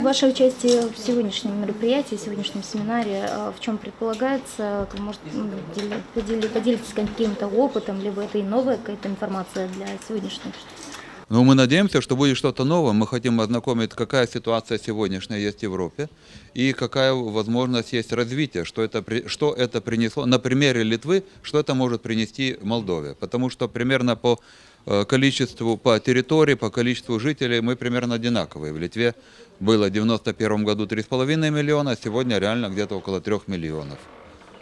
Ваше участие в сегодняшнем мероприятии, в сегодняшнем семинаре, в чем предполагается? Может, поделитесь каким-то опытом, либо это и новая какая-то информация для сегодняшних? Но мы надеемся, что будет что-то новое. Мы хотим ознакомить, какая ситуация сегодняшняя есть в Европе и какая возможность есть развития, что это принесло на примере Литвы, что это может принести Молдове. Потому что примерно по количеству, по территории, по количеству жителей мы примерно одинаковые. В Литве было в 1991 году 3,5 миллиона, а сегодня реально где-то около 3 миллионов.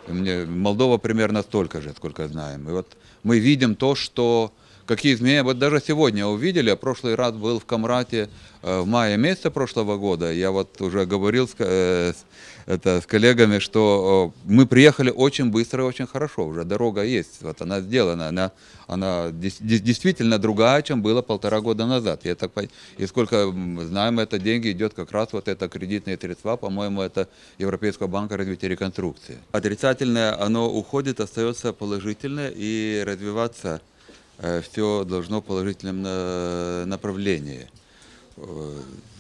Молдова примерно столько же, сколько знаем. И вот мы видим то, что какие изменения. Вот даже сегодня увидели, я в прошлый раз был в Камрате в мае месяце прошлого года, я вот уже говорил с коллегами, что мы приехали очень быстро и очень хорошо, уже дорога есть, вот она сделана, она действительно другая, чем было 1,5 года назад. И сколько знаем, это деньги идет как раз вот это кредитные средства, по-моему, это Европейского банка развития и реконструкции. Отрицательное, оно уходит, остается положительное и развиваться все должно в положительном направлении.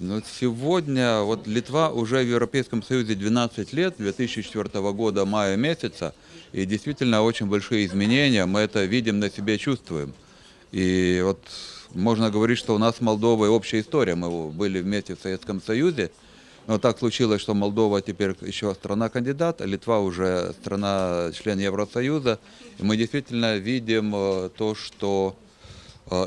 Но сегодня вот Литва уже в Европейском Союзе 12 лет, 2004 года мая месяца, и действительно очень большие изменения, мы это видим, на себе чувствуем. И вот можно говорить, что у нас с Молдовой общая история, мы были вместе в Советском Союзе, но так случилось, что Молдова теперь еще страна-кандидат, а Литва уже страна-член Евросоюза. И мы действительно видим то, что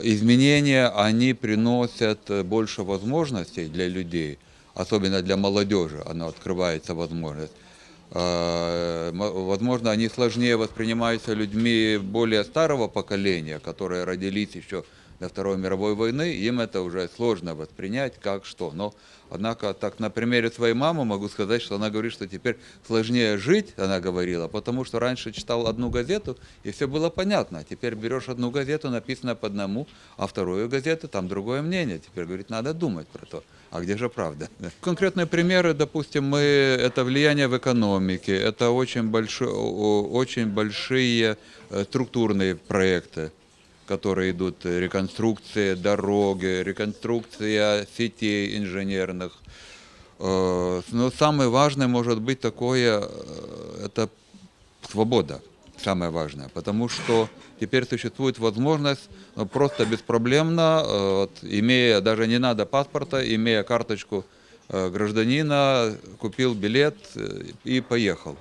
изменения, они приносят больше возможностей для людей, особенно для молодежи, она открывается возможность. Возможно, они сложнее воспринимаются людьми более старого поколения, которые родились еще до Второй мировой войны, им это уже сложно воспринять, как что. Но, однако, так на примере своей мамы могу сказать, что она говорит, что теперь сложнее жить, она говорила, потому что раньше читал одну газету, и все было понятно. Теперь берешь одну газету, написано по одному, а вторую газету, там другое мнение. Теперь, говорит, надо думать про то. А где же правда? Конкретные примеры, допустим, это влияние в экономике, это очень большие структурные проекты, которые идут, реконструкция дороги, реконструкция сетей инженерных. Но самое важное может быть такое, это свобода, самое важное, потому что теперь существует возможность просто беспроблемно, имея, даже не надо паспорта, имея карточку гражданина, купил билет и поехал.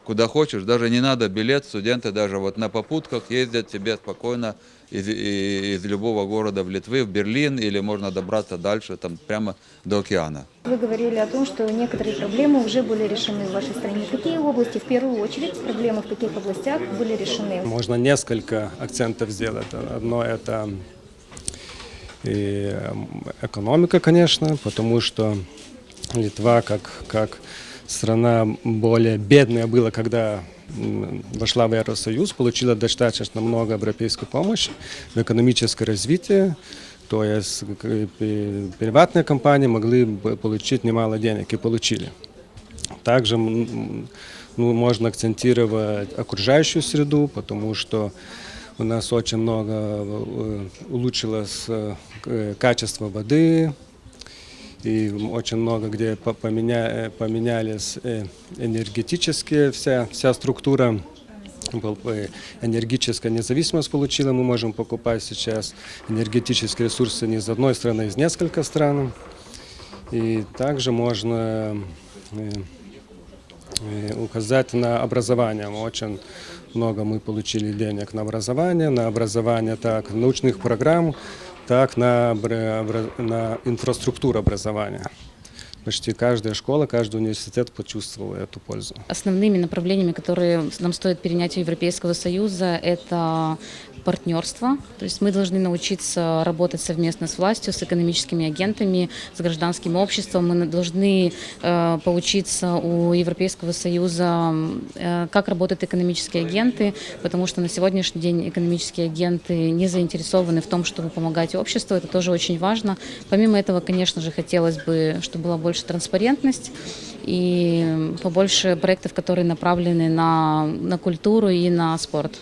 Куда хочешь, даже не надо билет, студенты даже вот на попутках ездят себе спокойно из любого города в Литвы, в Берлин, или можно добраться дальше, там прямо до океана. Вы говорили о том, что некоторые проблемы уже были решены в вашей стране. Какие области, в первую очередь, проблемы в каких областях были решены? Можно несколько акцентов сделать. Одно – это и экономика, конечно, потому что Литва как страна более бедная была, когда вошла в Евросоюз, получила достаточно много европейской помощи в экономическое развитие. То есть приватные компании могли получить немало денег и получили. Также можно акцентировать окружающую среду, потому что у нас очень много улучшилось качество воды, и очень много где поменялись энергетические, вся структура, энергетическая независимость получила. Мы можем покупать сейчас энергетические ресурсы не из одной страны, а из нескольких стран. И также можно указать на образование. Очень много мы получили денег на образование так научных программ, так на инфраструктуру образования. Почти каждая школа, каждый университет почувствовал эту пользу. Основными направлениями, которые нам стоит перенять у Европейского Союза, это партнерство. То есть мы должны научиться работать совместно с властью, с экономическими агентами, с гражданским обществом. Мы должны поучиться у Европейского Союза, как работают экономические агенты, потому что на сегодняшний день экономические агенты не заинтересованы в том, чтобы помогать обществу. Это тоже очень важно. Помимо этого, конечно же, хотелось бы, чтобы была больше транспарентность и побольше проектов, которые направлены на культуру и на спорт.